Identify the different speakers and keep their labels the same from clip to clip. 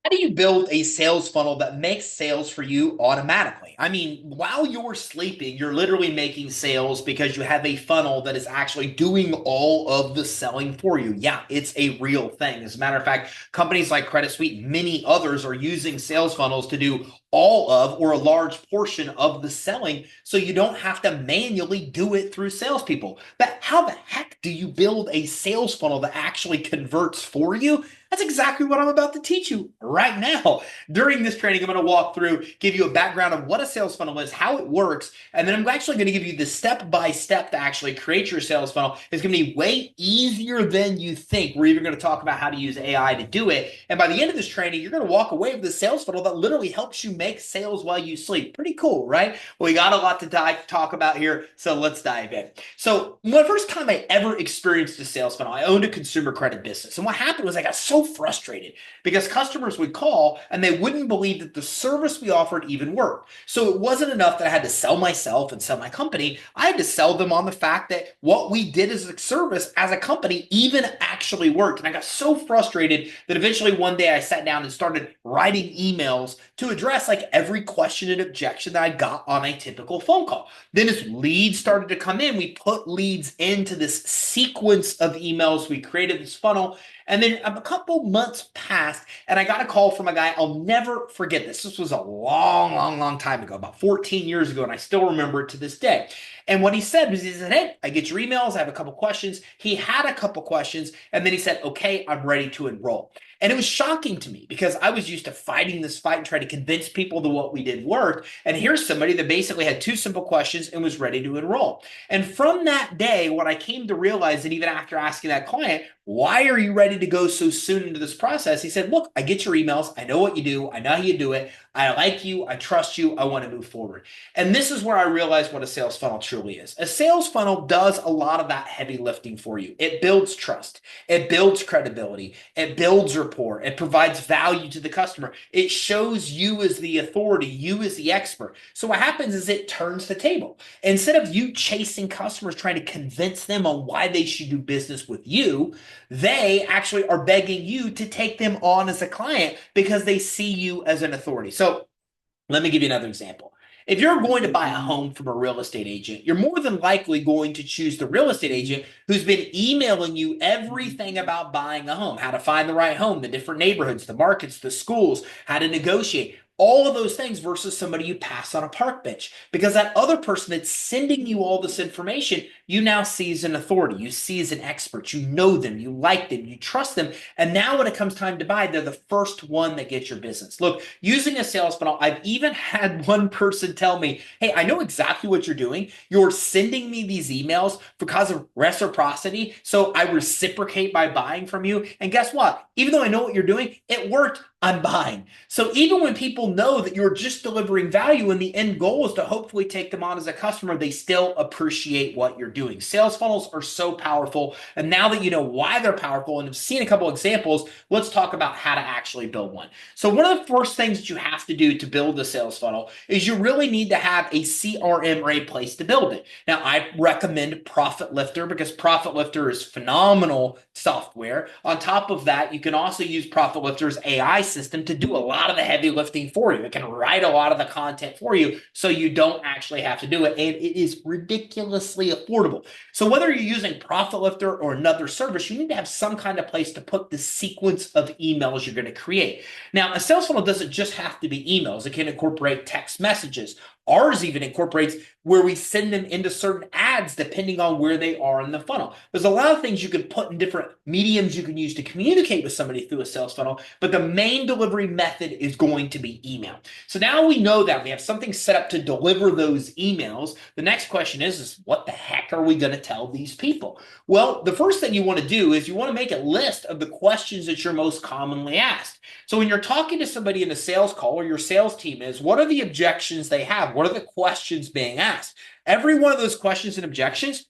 Speaker 1: How do you build a sales funnel that makes sales for you automatically? I mean, while you're sleeping, you're literally making sales because you have a funnel that is actually doing all of the selling for you. Yeah, it's a real thing. As a matter of fact, companies like Credit Suite, many others are using sales funnels to do all of or a large portion of the selling so you don't have to manually do it through salespeople. But how the heck do you build a sales funnel that actually converts for you? That's exactly what I'm about to teach you right now. During this training, I'm going to walk through, give you a background of what a sales funnel is, how it works, and then I'm actually going to give you the step by step to actually create your sales funnel. It's going to be way easier than you think. We're even going to talk about how to use AI to do it. And by the end of this training, you're going to walk away with a sales funnel that literally helps you make sales while you sleep. Pretty cool, right? Well, we got a lot to talk about here, so let's dive in. So, the first time I ever experienced a sales funnel, I owned a consumer credit business. And what happened was I got so frustrated because customers would call and they wouldn't believe that the service we offered even worked. So it wasn't enough that I had to sell myself and sell my company. I had to sell them on the fact that what we did as a service as a company even actually worked. And I got so frustrated that eventually one day I sat down and started writing emails to address like every question and objection that I got on a typical phone call. Then as leads started to come in, we put leads into this sequence of emails. We created this funnel. And then a couple months passed, and I got a call from a guy. I'll never forget this. This was a long, long, long time ago, about 14 years ago, and I still remember it to this day. And what he said was, he said, "Hey, I get your emails. I have a couple questions." He had a couple questions, and then he said, "Okay, I'm ready to enroll." And it was shocking to me because I was used to fighting this fight and trying to convince people that what we did worked. And here's somebody that basically had two simple questions and was ready to enroll. And from that day, what I came to realize, and even after asking that client, "Why are you ready to go so soon into this process?" He said, "Look, I get your emails. I know what you do. I know how you do it. I like you. I trust you. I want to move forward." And this is where I realized what a sales funnel truly is. A sales funnel does a lot of that heavy lifting for you. It builds trust. It builds credibility. It builds rapport. It provides value to the customer. It shows you as the authority, you as the expert. So what happens is it turns the table. Instead of you chasing customers, trying to convince them on why they should do business with you, they actually are begging you to take them on as a client because they see you as an authority. So let me give you another example. If you're going to buy a home from a real estate agent, you're more than likely going to choose the real estate agent who's been emailing you everything about buying a home, how to find the right home, the different neighborhoods, the markets, the schools, how to negotiate. All of those things versus somebody you pass on a park bench. Because that other person that's sending you all this information, you now see as an authority. You see as an expert. You know them. You like them. You trust them. And now when it comes time to buy, they're the first one that gets your business. Look, using a sales funnel, I've even had one person tell me, "Hey, I know exactly what you're doing. You're sending me these emails because of reciprocity. So I reciprocate by buying from you. And guess what? Even though I know what you're doing, it worked. I'm buying." So even when people know that you're just delivering value and the end goal is to hopefully take them on as a customer, they still appreciate what you're doing. Sales funnels are so powerful. And now that you know why they're powerful and have seen a couple examples, let's talk about how to actually build one. So one of the first things that you have to do to build a sales funnel is you really need to have a CRM or a place to build it. Now, I recommend Profit Lifter because Profit Lifter is phenomenal software. On top of that, you can also use Profit Lifter's AI system to do a lot of the heavy lifting for you. It can write a lot of the content for you so you don't actually have to do it. And it is ridiculously affordable. So whether you're using Profit Lifter or another service, you need to have some kind of place to put the sequence of emails you're going to create. Now, a sales funnel doesn't just have to be emails. It can incorporate text messages. Ours even incorporates where we send them into certain ads depending on where they are in the funnel. There's a lot of things you can put in different mediums you can use to communicate with somebody through a sales funnel, but the main delivery method is going to be email. So now we know that we have something set up to deliver those emails. The next question is what the heck are we going to tell these people? Well, the first thing you want to do is you want to make a list of the questions that you're most commonly asked. So when you're talking to somebody in a sales call or your sales team is, what are the objections they have? What are the questions being asked? Every one of those questions and objections,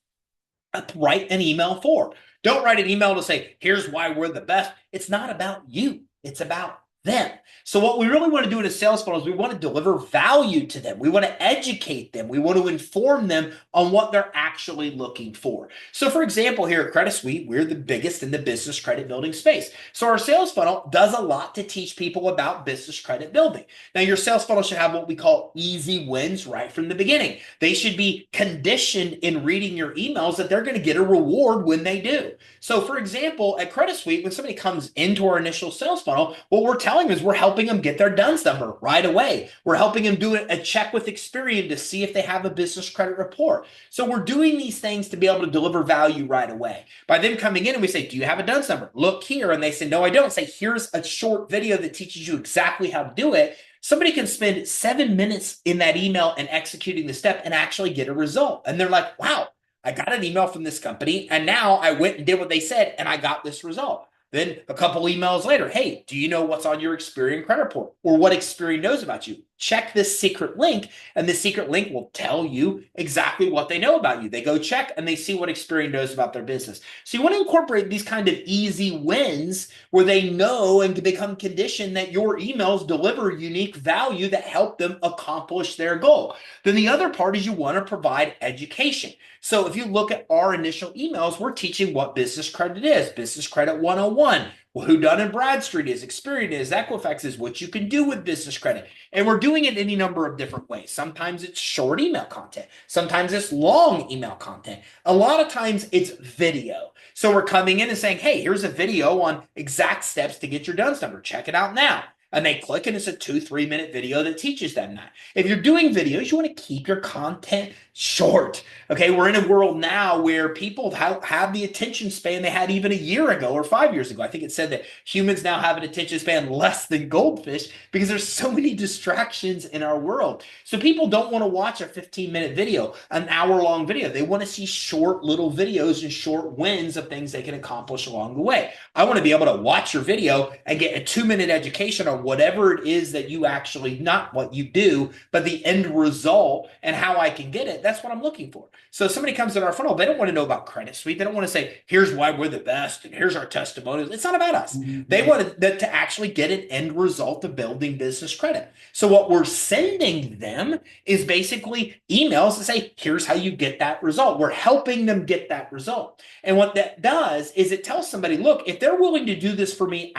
Speaker 1: write an email for. Don't write an email to say, "Here's why we're the best." It's not about you. It's about them. So what we really want to do in a sales funnel is we want to deliver value to them. We want to educate them. We want to inform them on what they're actually looking for. So for example, here at Credit Suite, we're the biggest in the business credit building space. So our sales funnel does a lot to teach people about business credit building. Now your sales funnel should have what we call easy wins right from the beginning. They should be conditioned in reading your emails that they're going to get a reward when they do. So for example, at Credit Suite, when somebody comes into our initial sales funnel, what we're telling them is we're helping them get their DUNS number right away. We're helping them do a check with Experian to see if they have a business credit report. So we're doing these things to be able to deliver value right away. By them coming in and we say, do you have a DUNS number? Look here. And they say, no, I don't. Say, here's a short video that teaches you exactly how to do it. Somebody can spend 7 minutes in that email and executing the step and actually get a result. And they're like, wow, I got an email from this company and now I went and did what they said and I got this result. Then a couple emails later, hey, do you know what's on your Experian credit report or what Experian knows about you? Check this secret link, and the secret link will tell you exactly what they know about you. They go check and they see what Experian knows about their business. So you want to incorporate these kind of easy wins where they know and become conditioned that your emails deliver unique value that help them accomplish their goal. Then the other part is you want to provide education. So if you look at our initial emails, we're teaching what business credit is, business credit 101. Who Dun & Bradstreet is, Experian is, Equifax is, what you can do with business credit. And we're doing it any number of different ways. Sometimes it's short email content. Sometimes it's long email content. A lot of times it's video. So we're coming in and saying, hey, here's a video on exact steps to get your DUNS number. Check it out now. And they click and it's a 2-3 minute video that teaches them that. If you're doing videos, you want to keep your content short. Okay, we're in a world now where people have the attention span they had even a year ago or 5 years ago. I think it said that humans now have an attention span less than goldfish because there's so many distractions in our world. So people don't want to watch a 15-minute video, an hour-long video. They want to see short little videos and short wins of things they can accomplish along the way. I want to be able to watch your video and get a 2-minute education on whatever it is that you actually, not what you do, but the end result and how I can get it. That's what I'm looking for. So if somebody comes in our funnel, they don't want to know about Credit Suite. They don't want to say, here's why we're the best and here's our testimonials. It's not about us. They want to actually get an end result of building business credit. So what we're sending them is basically emails to say, here's how you get that result. We're helping them get that result. And what that does is it tells somebody, look, if they're willing to do this for me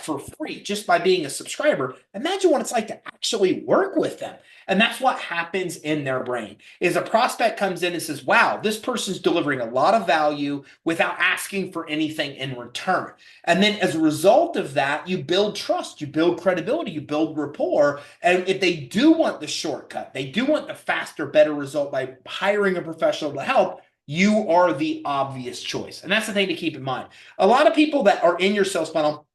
Speaker 1: for free, just by being a subscriber, imagine what it's like to actually work with them. And that's what happens in their brain is a prospect comes in and says, wow, this person's delivering a lot of value without asking for anything in return. And then as a result of that, you build trust, you build credibility, you build rapport. And if they do want the shortcut, they do want the faster, better result by hiring a professional to help, you are the obvious choice. And that's the thing to keep in mind. A lot of people that are in your sales funnel,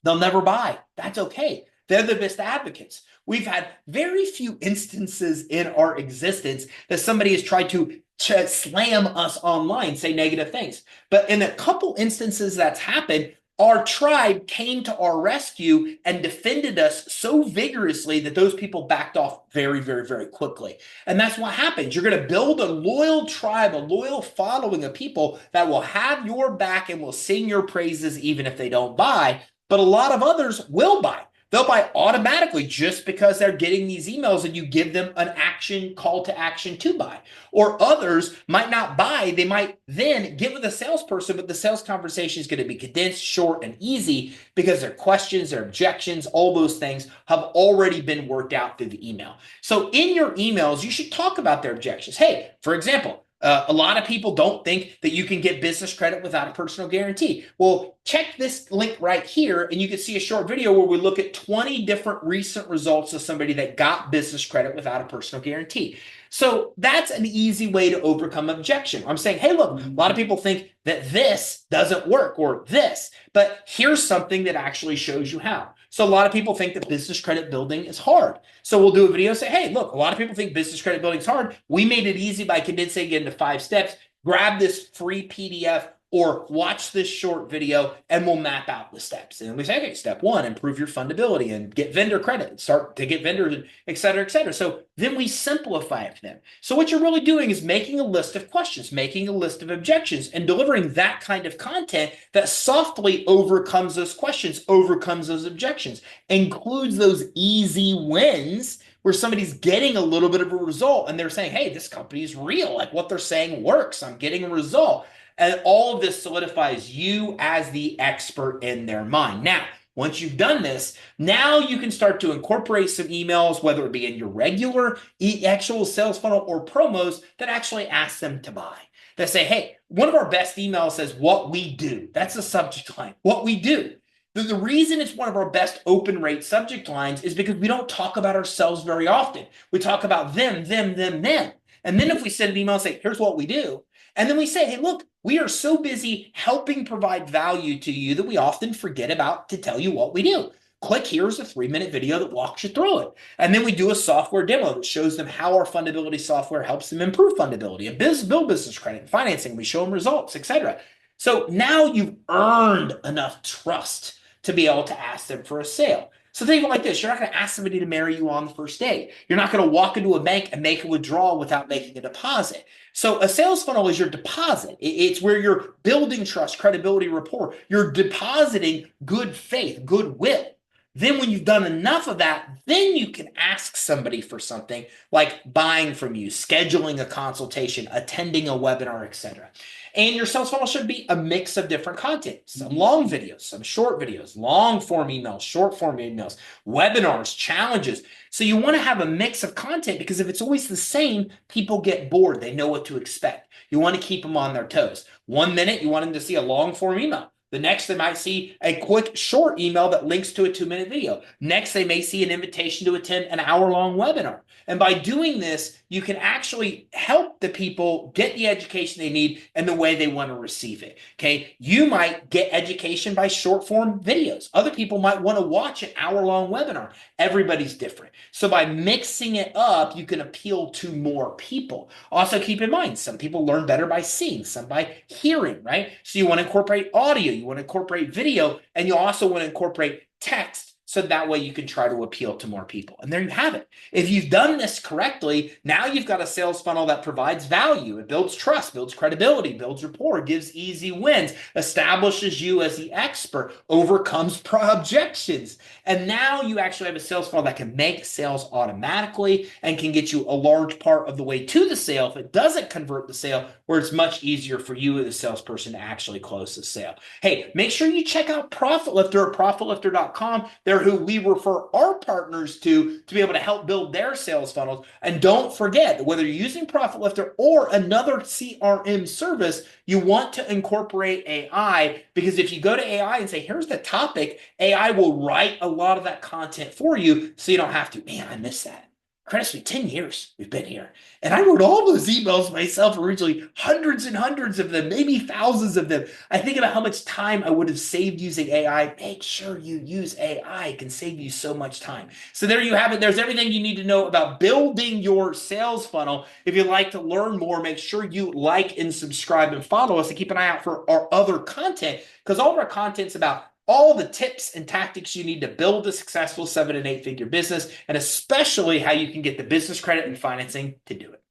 Speaker 1: they'll never buy. That's okay. They're the best advocates. We've had very few instances in our existence that somebody has tried to slam us online, say negative things. But in a couple instances that's happened, our tribe came to our rescue and defended us so vigorously that those people backed off very, very, very quickly. And that's what happens. You're going to build a loyal tribe, a loyal following of people that will have your back and will sing your praises even if they don't buy. But a lot of others will buy. They'll buy automatically just because they're getting these emails and you give them an action, call to action to buy. Or others might not buy. They might then get with a salesperson, but the sales conversation is going to be condensed, short, and easy because their questions, their objections, all those things have already been worked out through the email. So in your emails, you should talk about their objections. Hey, for example, a lot of people don't think that you can get business credit without a personal guarantee. Well, check this link right here, and you can see a short video where we look at 20 different recent results of somebody that got business credit without a personal guarantee. So that's an easy way to overcome objection. I'm saying, hey, look, a lot of people think that this doesn't work or this, but here's something that actually shows you how. So a lot of people think that business credit building is hard. So we'll do a video and say, hey, look, a lot of people think business credit building is hard. We made it easy by condensing it into 5 steps. Grab this free PDF, or watch this short video and we'll map out the steps. And we say, okay, step one, improve your fundability and get vendor credit, start to get vendors, et cetera, et cetera. So then we simplify it for them. So what you're really doing is making a list of questions, making a list of objections, and delivering that kind of content that softly overcomes those questions, overcomes those objections, includes those easy wins where somebody's getting a little bit of a result and they're saying, hey, this company is real. Like what they're saying works. I'm getting a result. And all of this solidifies you as the expert in their mind. Now, once you've done this, now you can start to incorporate some emails, whether it be in your regular actual sales funnel or promos that actually ask them to buy. That say, hey, one of our best emails says what we do. That's the subject line, what we do. The reason it's one of our best open rate subject lines is because we don't talk about ourselves very often. We talk about them. And then if we send an email and say, here's what we do, and then we say, hey, look, we are so busy helping provide value to you that we often forget about to tell you what we do. Click here's a 3-minute video that walks you through it. And then we do a software demo that shows them how our fundability software helps them improve fundability and build business credit and financing. We show them results, etc. So now you've earned enough trust to be able to ask them for a sale. So think of it like this. You're not going to ask somebody to marry you on the first date. You're not going to walk into a bank and make a withdrawal without making a deposit. So a sales funnel is your deposit. It's where you're building trust, credibility, rapport. You're depositing good faith, goodwill. Then when you've done enough of that, then you can ask somebody for something like buying from you, scheduling a consultation, attending a webinar, etc. And your sales funnel should be a mix of different content, some long videos, some short videos, long form emails, short form emails, webinars, challenges. So you want to have a mix of content because if it's always the same, people get bored. They know what to expect. You want to keep them on their toes. 1 minute, you want them to see a long form email. The next, they might see a quick short email that links to a 2-minute video. Next, they may see an invitation to attend an hour-long webinar. And by doing this, you can actually help the people get the education they need and the way they want to receive it. Okay, you might get education by short form videos. Other people might want to watch an hour-long webinar. Everybody's different. So by mixing it up, you can appeal to more people. Also keep in mind, some people learn better by seeing, some by hearing, right? So you want to incorporate audio, you want to incorporate video, and you also want to incorporate text. So that way you can try to appeal to more people. And there you have it. If you've done this correctly, now you've got a sales funnel that provides value. It builds trust, builds credibility, builds rapport, gives easy wins, establishes you as the expert, overcomes objections. And now you actually have a sales funnel that can make sales automatically and can get you a large part of the way to the sale if it doesn't convert the sale, where it's much easier for you as a salesperson to actually close the sale. Hey, make sure you check out Profit Lifter at profitlifter.com. They're who we refer our partners to be able to help build their sales funnels. And don't forget, whether you're using Profit Lifter or another CRM service, you want to incorporate AI, because if you go to AI and say, here's the topic, AI will write a lot of that content for you so you don't have to. Man, I missed that. Credits me 10 years we've been here. And I wrote all those emails myself originally, hundreds and hundreds of them, maybe thousands of them. I think about how much time I would have saved using AI. Make sure you use AI. It can save you so much time. So there you have it. There's everything you need to know about building your sales funnel. If you'd like to learn more, make sure you like and subscribe and follow us, and keep an eye out for our other content, because all of our content's about all the tips and tactics you need to build a successful 7- and 8-figure business, and especially how you can get the business credit and financing to do it.